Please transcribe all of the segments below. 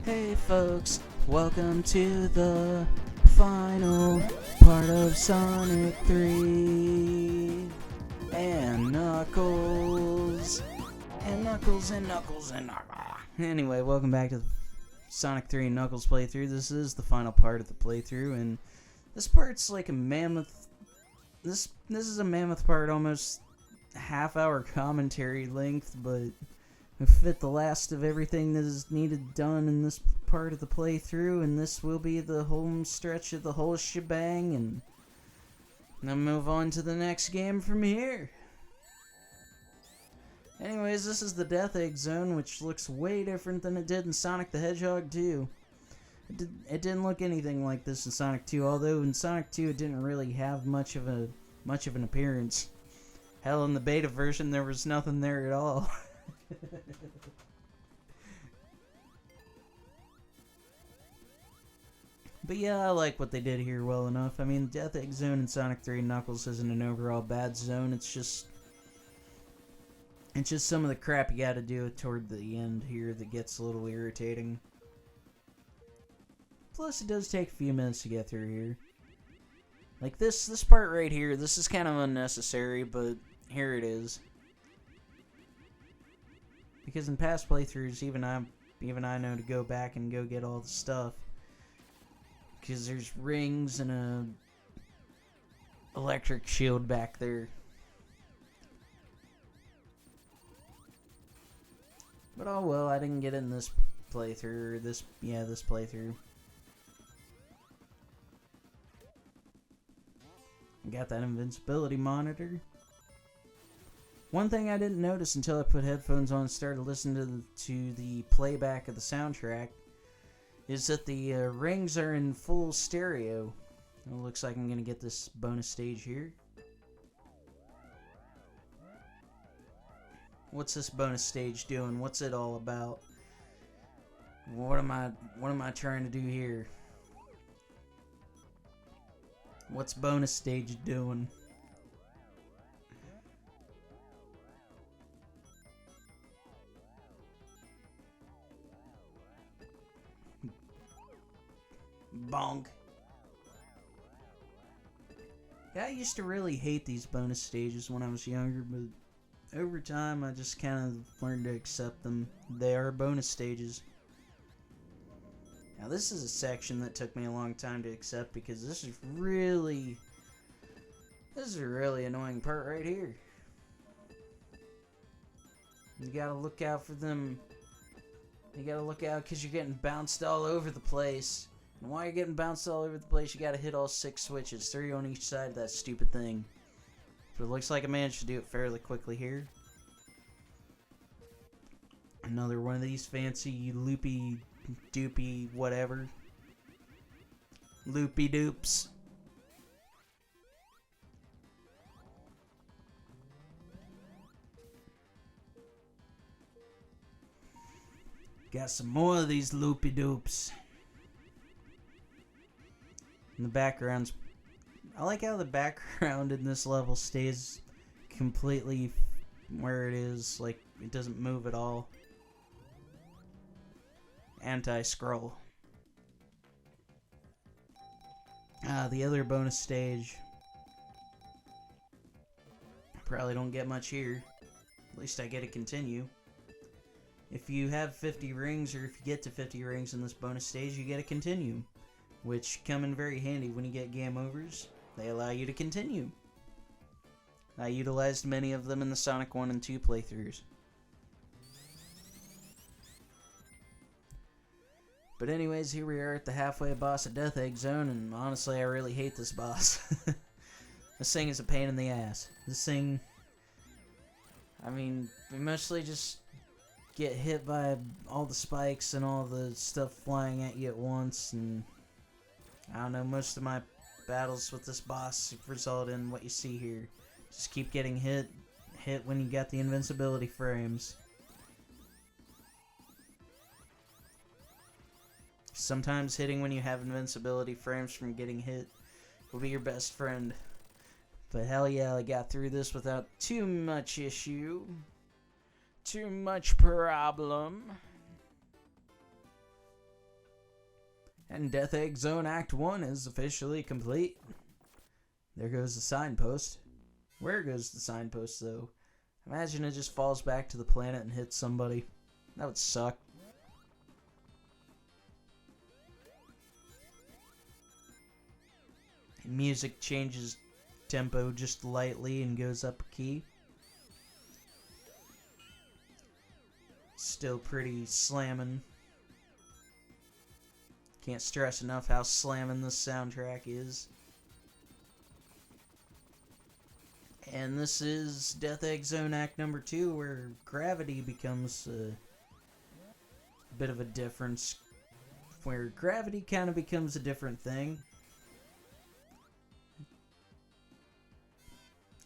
Hey folks, welcome to the final part of Sonic 3 and Knuckles and Knuckles and Knuckles and Knuckles. Anyway, welcome back to the Sonic 3 and Knuckles playthrough. This is the final part of the playthrough, and this part's like a mammoth. This is a mammoth part, almost half-hour commentary length, but we fit the last of everything that is needed done in this part of the playthrough, and this will be the home stretch of the whole shebang, and then move on to the next game from here. Anyways, this is the Death Egg Zone, which looks way different than it did in Sonic the Hedgehog 2. It didn't look anything like this in Sonic 2, although in Sonic 2 it didn't really have much of an appearance. Hell, in the beta version there was nothing there at all. But yeah, I like what they did here well enough. I mean, Death Egg Zone in Sonic 3 and Knuckles isn't an overall bad zone. It's just some of the crap you gotta do toward the end here that gets a little irritating. Plus, it does take a few minutes to get through here. Like this part right here, this is kind of unnecessary, but here it is. Because in past playthroughs, even I know to go back and go get all the stuff. Because there's rings and a electric shield back there. But oh well, I didn't get in this playthrough, this playthrough. Got that invincibility monitor. One thing I didn't notice until I put headphones on and started listening to the playback of the soundtrack is that the rings are in full stereo. It looks like I'm going to get this bonus stage here. What's this bonus stage doing? What's it all about? What am I trying to do here? What's bonus stage doing? Bonk. Yeah, I used to really hate these bonus stages when I was younger, but over time I just kind of learned to accept them. They are bonus stages. Now this is a section that took me a long time to accept because this is a really annoying part right here. You gotta look out for them. You gotta look out because you're getting bounced all over the place. And while you're getting bounced all over the place, you gotta hit all 6 switches, 3 on each side of that stupid thing. But it looks like I managed to do it fairly quickly here. Another one of these fancy loopy doopy whatever. Loopy doops. Got some more of these loopy doops. And the background's... I like how the background in this level stays completely where it is. Like, it doesn't move at all. Anti-scroll. The other bonus stage. Probably don't get much here. At least I get to continue. If you have 50 rings, or if you get to 50 rings in this bonus stage, you get to continue. Which come in very handy when you get game overs. They allow you to continue. I utilized many of them in the Sonic 1 and 2 playthroughs. But anyways, here we are at the halfway boss of Death Egg Zone, and honestly I really hate this boss. This thing is a pain in the ass. This thing... I mean, we mostly just get hit by all the spikes and all the stuff flying at you at once, and... I don't know, most of my battles with this boss result in what you see here. Just keep getting hit when you got the invincibility frames. Sometimes hitting when you have invincibility frames from getting hit will be your best friend. But hell yeah, I got through this without too much issue. Too much problem. And Death Egg Zone Act 1 is officially complete. There goes the signpost. Where goes the signpost, though? Imagine it just falls back to the planet and hits somebody. That would suck. Music changes tempo just lightly and goes up a key. Still pretty slamming. Can't stress enough how slamming this soundtrack is. And this is Death Egg Zone Act number 2, where gravity becomes a bit of a difference. Where gravity kind of becomes a different thing.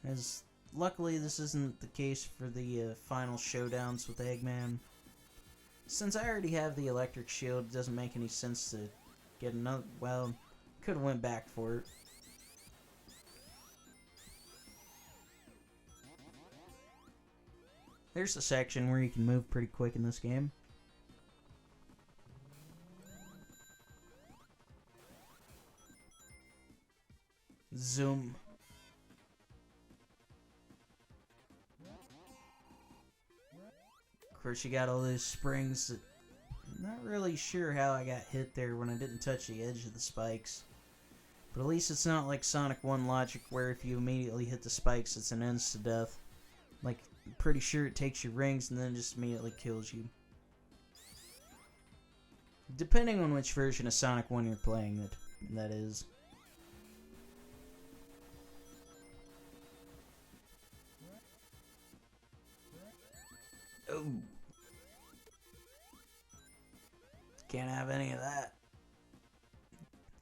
As luckily this isn't the case for the final showdowns with Eggman. Since I already have the electric shield, it doesn't make any sense to get another. Well, could have went back for it. There's a section where you can move pretty quick in this game. Zoom. Of course, you got all those springs that I'm not really sure how I got hit there when I didn't touch the edge of the spikes. But at least it's not like Sonic 1 logic where if you immediately hit the spikes, it's an insta-death. Like, I'm pretty sure it takes your rings and then just immediately kills you. Depending on which version of Sonic 1 you're playing, that is. Oh. Can't have any of that.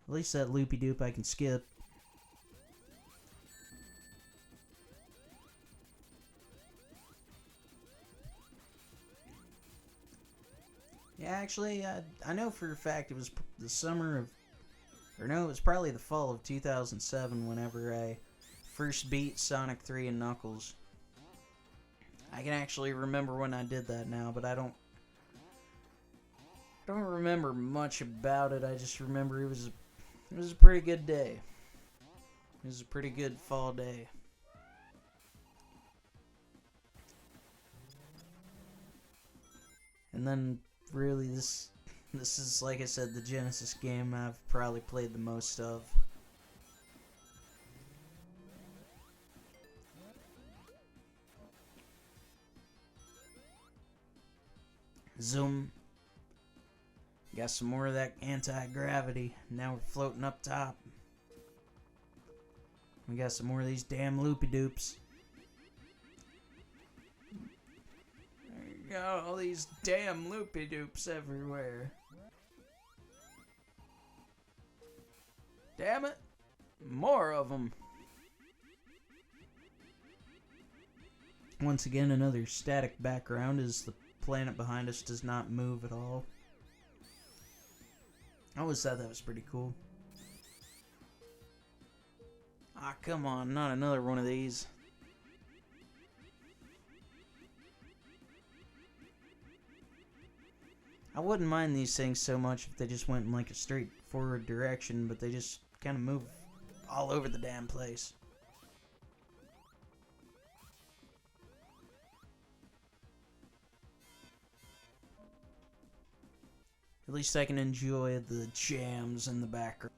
At least that loopy-doop I can skip. Yeah, actually, I know for a fact it was the summer of... Or no, it was probably the fall of 2007 whenever I first beat Sonic 3 and Knuckles. I can actually remember when I did that now, but I don't remember much about it. I just remember it was a pretty good day. It was a pretty good fall day. And then really this is, like I said, the Genesis game I've probably played the most of. Zoom. Got some more of that anti-gravity. Now we're floating up top. We got some more of these damn loopy-doops. Got all these damn loopy-doops everywhere. Damn it. More of them. Once again, another static background as the planet behind us does not move at all. I always thought that was pretty cool. Ah, come on, not another one of these. I wouldn't mind these things so much if they just went in like a straightforward direction, but they just kind of move all over the damn place. At least I can enjoy the jams in the background.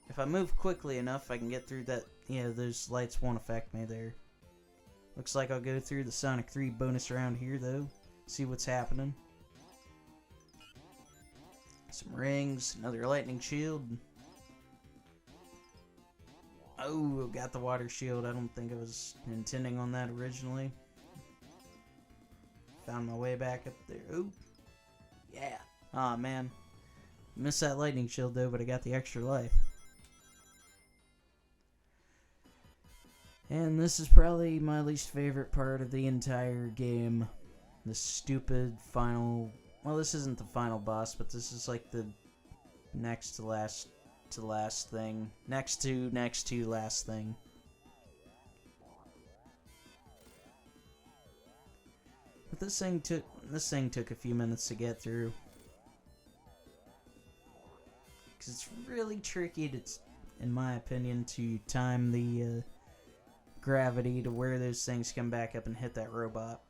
If I move quickly enough, I can get through that. Yeah, those lights won't affect me there. Looks like I'll go through the Sonic 3 bonus round here, though. See what's happening. Some rings, another lightning shield. Oh, got the water shield. I don't think I was intending on that originally. Found my way back up there. Oh, yeah. Aw, man. Missed that lightning shield, though, but I got the extra life. And this is probably my least favorite part of the entire game. The stupid final... Well, this isn't the final boss, but this is like the next to last thing. Next to last thing. But this thing took a few minutes to get through. Because it's really tricky to, in my opinion, to time the gravity to where those things come back up and hit that robot.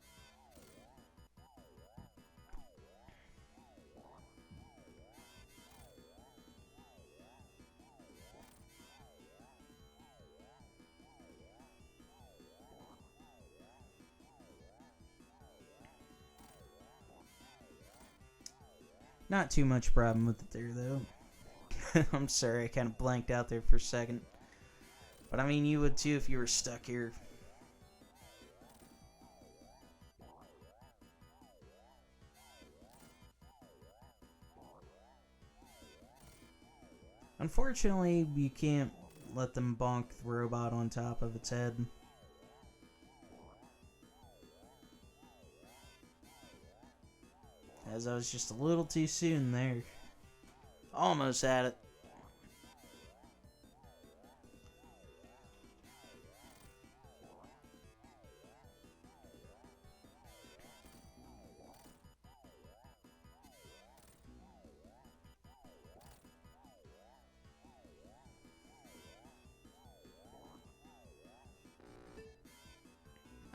Not too much problem with it there, though. I'm sorry, I kind of blanked out there for a second. But I mean, you would too if you were stuck here. Unfortunately, you can't let them bonk the robot on top of its head. As I was just a little too soon there. Almost had it.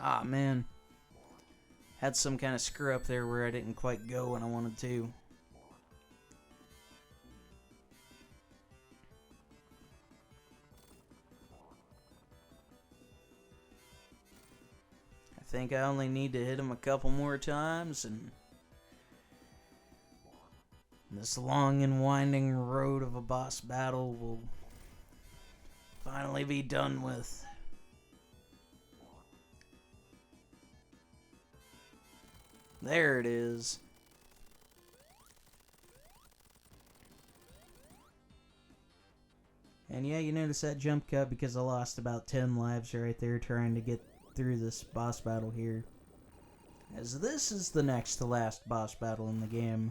Ah, man. Had some kind of screw up there where I didn't quite go when I wanted to. I think I only need to hit him a couple more times and this long and winding road of a boss battle will finally be done with. There it is. And yeah, you notice that jump cut because I lost about 10 lives right there trying to get through this boss battle here. As this is the next to last boss battle in the game.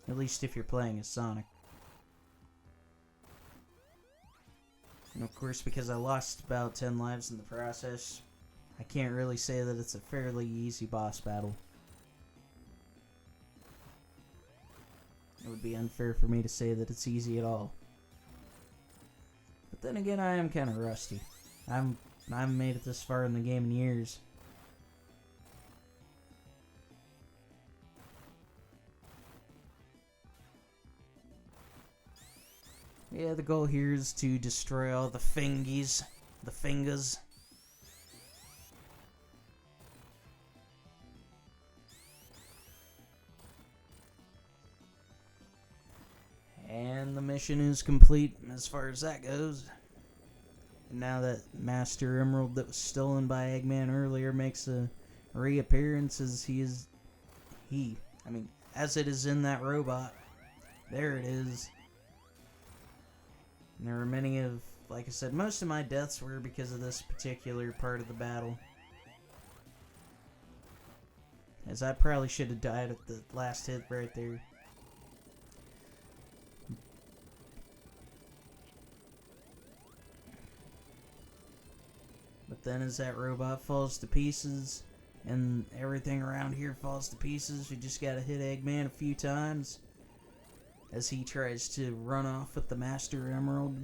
At least if you're playing as Sonic. And of course, because I lost about 10 lives in the process, I can't really say that it's a fairly easy boss battle. It would be unfair for me to say that it's easy at all. But then again, I am kind of rusty. I haven't made it this far in the game in years. Yeah, the goal here is to destroy all the fingies. The fingas. And the mission is complete as far as that goes. And now that Master Emerald that was stolen by Eggman earlier makes a reappearance as as it is in that robot. There it is. And there were many of, like I said, most of my deaths were because of this particular part of the battle. As I probably should have died at the last hit right there. But then as that robot falls to pieces, and everything around here falls to pieces, you just gotta hit Eggman a few times. As he tries to run off with the Master Emerald.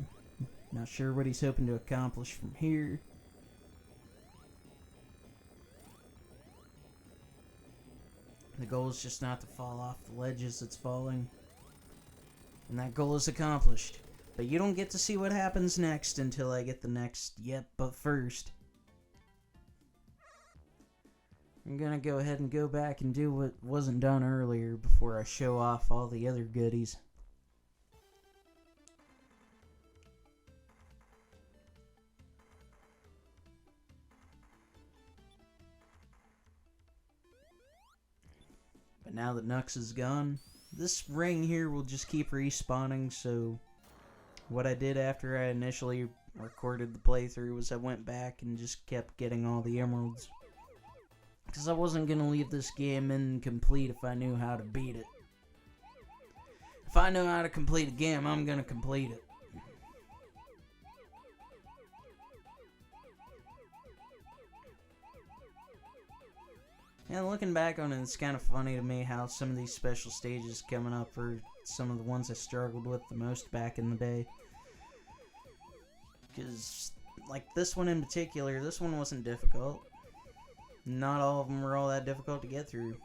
Not sure what he's hoping to accomplish from here. The goal is just not to fall off the ledge as it's falling. And that goal is accomplished. But you don't get to see what happens next until I get the next yep, but first. I'm gonna go ahead and go back and do what wasn't done earlier before I show off all the other goodies. But now that Nux is gone, this ring here will just keep respawning, so what I did after I initially recorded the playthrough was I went back and just kept getting all the emeralds. Because I wasn't going to leave this game incomplete if I knew how to beat it. If I know how to complete a game, I'm going to complete it. And looking back on it, it's kind of funny to me how some of these special stages coming up are some of the ones I struggled with the most back in the day. Because, like this one in particular, this one wasn't difficult. Not all of them were all that difficult to get through.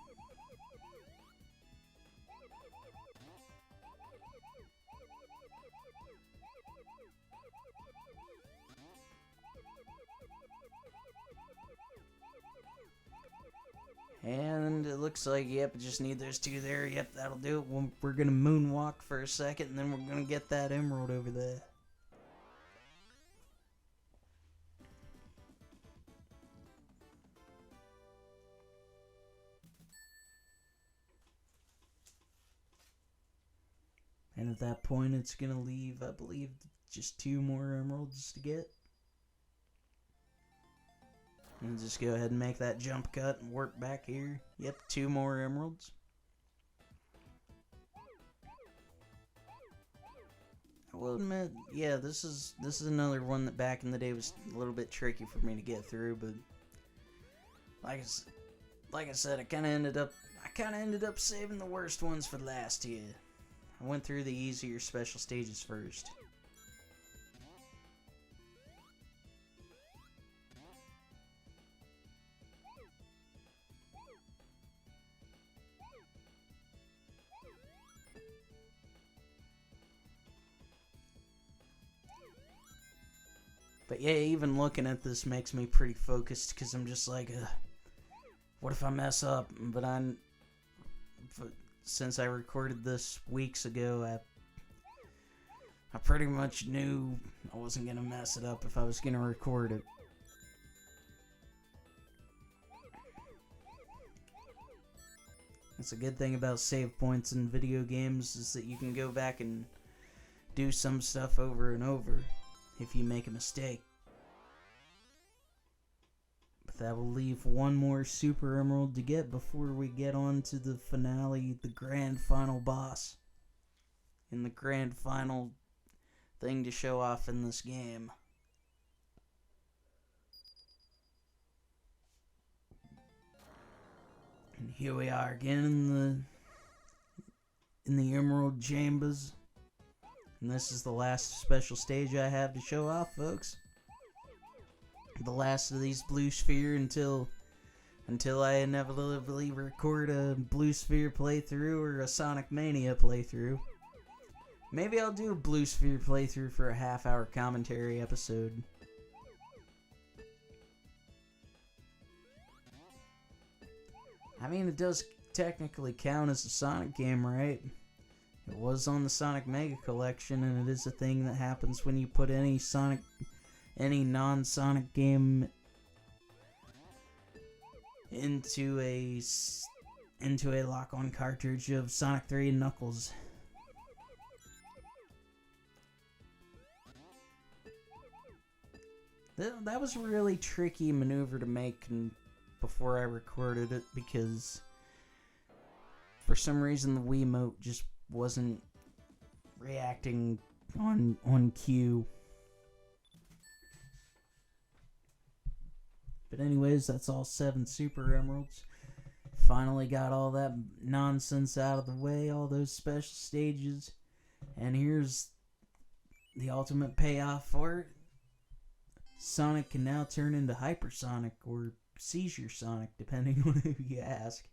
And it looks like, yep, just need those two there. Yep, that'll do it. We're gonna moonwalk for a second, and then we're gonna get that emerald over there. And at that point, it's gonna leave, I believe, just 2 more emeralds to get. And just go ahead and make that jump cut and work back here. Yep, 2 more emeralds. I will admit, yeah, this is another one that back in the day was a little bit tricky for me to get through, but like I said, I kind of ended up saving the worst ones for last here. I went through the easier special stages first. But yeah, even looking at this makes me pretty focused because I'm just like, what if I mess up? But since I recorded this weeks ago, I pretty much knew I wasn't gonna mess it up if I was gonna record it. That's a good thing about save points in video games, is that you can go back and do some stuff over and over if you make a mistake. But that will leave 1 more super emerald to get before we get on to the finale, the grand final boss. And the grand final thing to show off in this game. And here we are again in the Emerald Chambers. And this is the last special stage I have to show off, folks. The last of these Blue Sphere until I inevitably record a Blue Sphere playthrough or a Sonic Mania playthrough. Maybe I'll do a Blue Sphere playthrough for a half-hour commentary episode. I mean, it does technically count as a Sonic game, right? It was on the Sonic Mega Collection, and it is a thing that happens when you put any non-Sonic game into a lock-on cartridge of Sonic 3 and Knuckles. That was a really tricky maneuver to make before I recorded it, because for some reason the Wiimote just wasn't reacting on cue. But anyways, that's all 7 super emeralds. Finally got all that nonsense out of the way, all those special stages. And here's the ultimate payoff for it. Sonic can now turn into Hypersonic, or Seizure Sonic, depending on who you ask.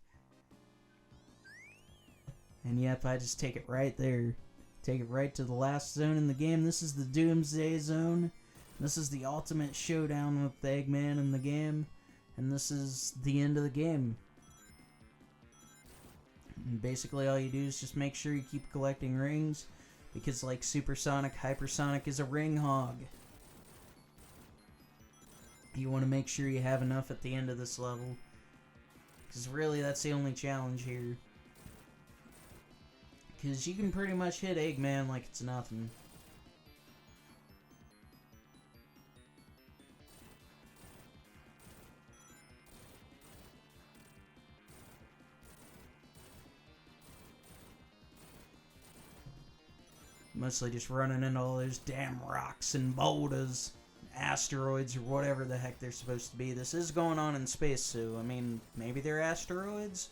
And yep, I just take it right there. Take it right to the last zone in the game. This is the Doomsday Zone. This is the ultimate showdown with Eggman in the game. And this is the end of the game. And basically all you do is just make sure you keep collecting rings, because like Supersonic, Hypersonic is a ring hog. You want to make sure you have enough at the end of this level, because really that's the only challenge here. Because you can pretty much hit Eggman like it's nothing. Mostly just running into all those damn rocks and boulders. asteroids or whatever the heck they're supposed to be. This is going on in space, so, I mean, maybe they're asteroids?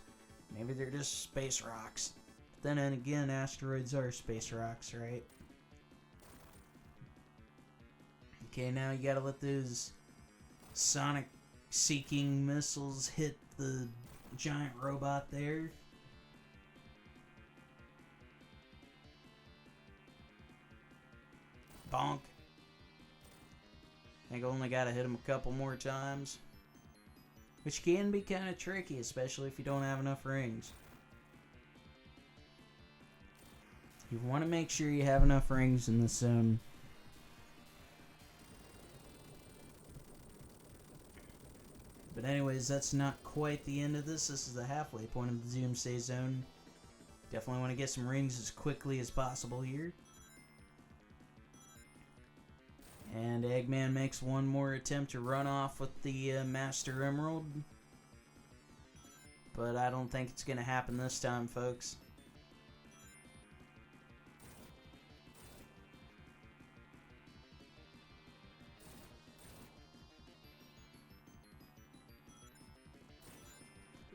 Maybe they're just space rocks. But then again, asteroids are space rocks, right? Okay, now you gotta let those sonic-seeking missiles hit the giant robot there. Bonk. I think I only gotta hit him a couple more times. Which can be kind of tricky, especially if you don't have enough rings. You want to make sure you have enough rings in this zone. But anyways, that's not quite the end of this. This is the halfway point of the Doomsday Zone. Definitely want to get some rings as quickly as possible here. And Eggman makes one more attempt to run off with the Master Emerald. But I don't think it's going to happen this time, folks.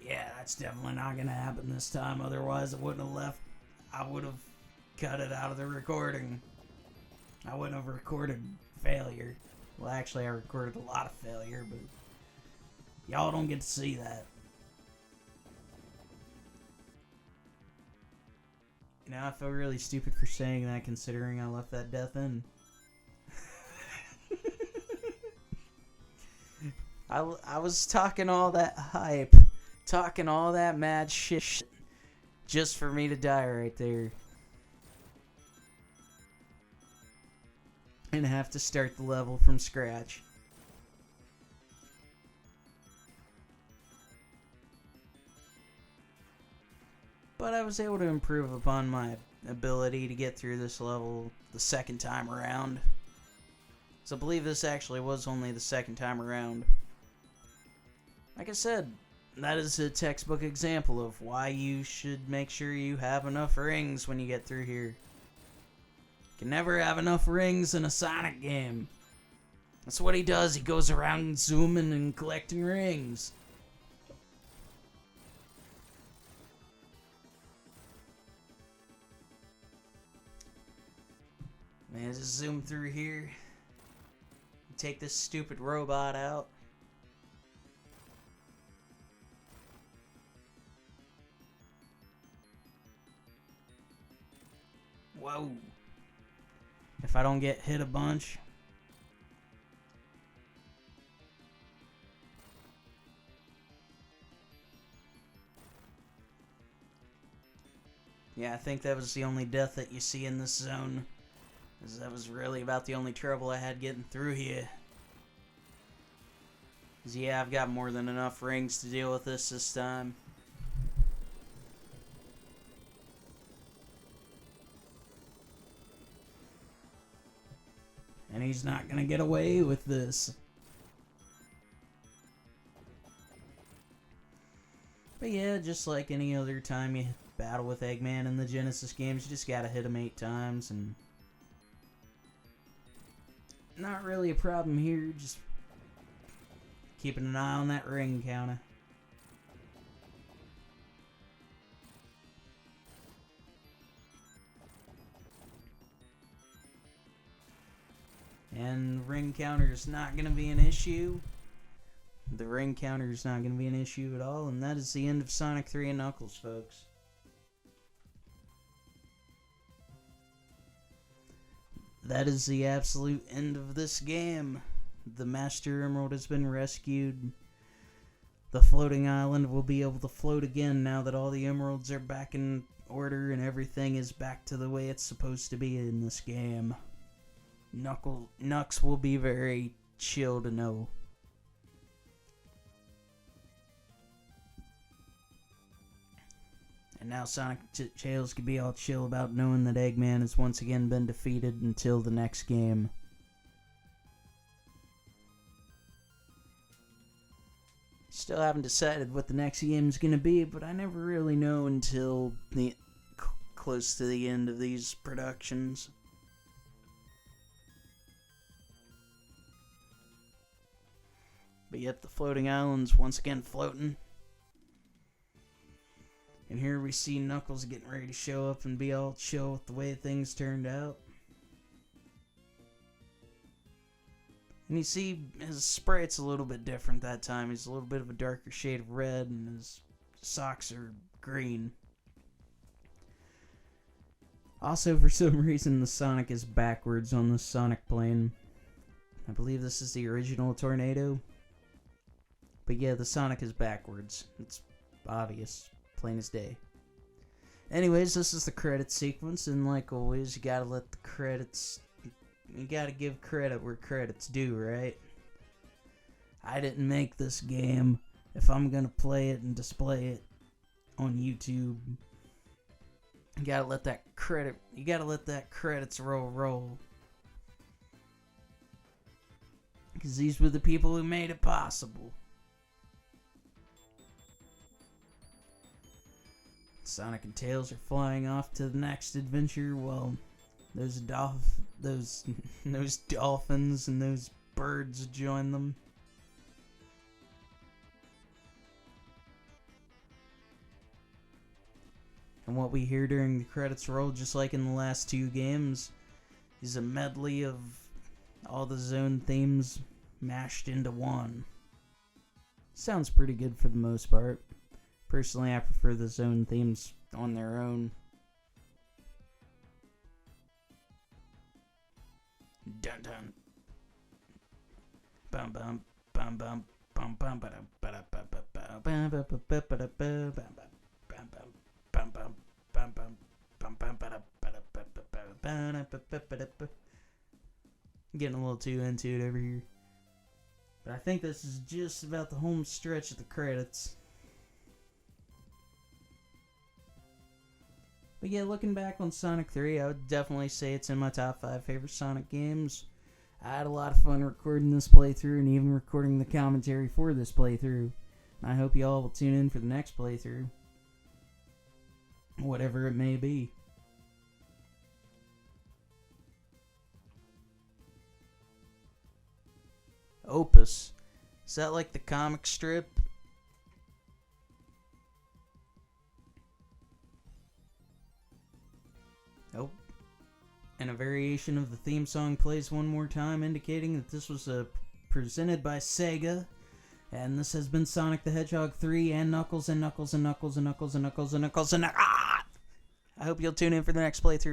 Yeah, that's definitely not going to happen this time. Otherwise, I wouldn't have left. I would have cut it out of the recording. I wouldn't have recorded failure. Well, actually, I recorded a lot of failure, but y'all don't get to see that. You know, I feel really stupid for saying that, considering I left that death in. I was talking all that hype, talking all that mad shit, just for me to die right there. And have to start the level from scratch. But I was able to improve upon my ability to get through this level the second time around. So I believe this actually was only the second time around. Like I said, that is a textbook example of why you should make sure you have enough rings when you get through here. You can never have enough rings in a Sonic game. That's what he does. He goes around zooming and collecting rings. Man, just zoom through here. Take this stupid robot out. Whoa. If I don't get hit a bunch. Yeah, I think that was the only death that you see in this zone. Because that was really about the only trouble I had getting through here. Because yeah, I've got more than enough rings to deal with this time. And he's not gonna get away with this. But yeah, just like any other time you battle with Eggman in the Genesis games, you just gotta hit him 8 times, and not really a problem here, just keeping an eye on that ring counter. And ring counter is not going to be an issue. The ring counter is not going to be an issue at all. And that is the end of Sonic 3 and Knuckles, folks. That is the absolute end of this game. The Master Emerald has been rescued. The floating island will be able to float again now that all the emeralds are back in order and everything is back to the way it's supposed to be in this game. Nux will be very chill to know. And now Sonic Tails can be all chill about knowing that Eggman has once again been defeated until the next game. Still haven't decided what the next game is going to be, but I never really know until close to the end of these productions. But yet the floating island's once again floating. And here we see Knuckles getting ready to show up and be all chill with the way things turned out. And you see his sprite's a little bit different that time. He's a little bit of a darker shade of red and his socks are green. Also, for some reason, the Sonic is backwards on the Sonic plane. I believe this is the original tornado. But yeah, the Sonic is backwards. It's obvious. Plain as day. Anyways, this is the credit sequence, and like always, you gotta let the credits... You gotta give credit where credit's due, right? I didn't make this game. If I'm gonna play it and display it on YouTube, you gotta let that credits roll. Because these were the people who made it possible. Sonic and Tails are flying off to the next adventure while those dolphins and those birds join them. And what we hear during the credits roll, just like in the last two games, is a medley of all the Zone themes mashed into one. Sounds pretty good for the most part. Personally, I prefer the Zone themes on their own. Dun dun. Bum bum bum bum bum bum ba ba ba ba ba ba ba ba ba ba ba ba. Getting a little too into it over here. But I think this is just about the home stretch of the credits. But yeah, looking back on Sonic 3, I would definitely say it's in my top 5 favorite Sonic games. I had a lot of fun recording this playthrough and even recording the commentary for this playthrough. I hope you all will tune in for the next playthrough. Whatever it may be. Opus. Is that like the comic strip? Oh. And a variation of the theme song plays one more time, indicating that this was presented by Sega. And this has been Sonic the Hedgehog 3 and Knuckles and Knuckles and Knuckles and Knuckles and Knuckles and Knuckles and Knuckles. I hope you'll tune in for the next playthrough.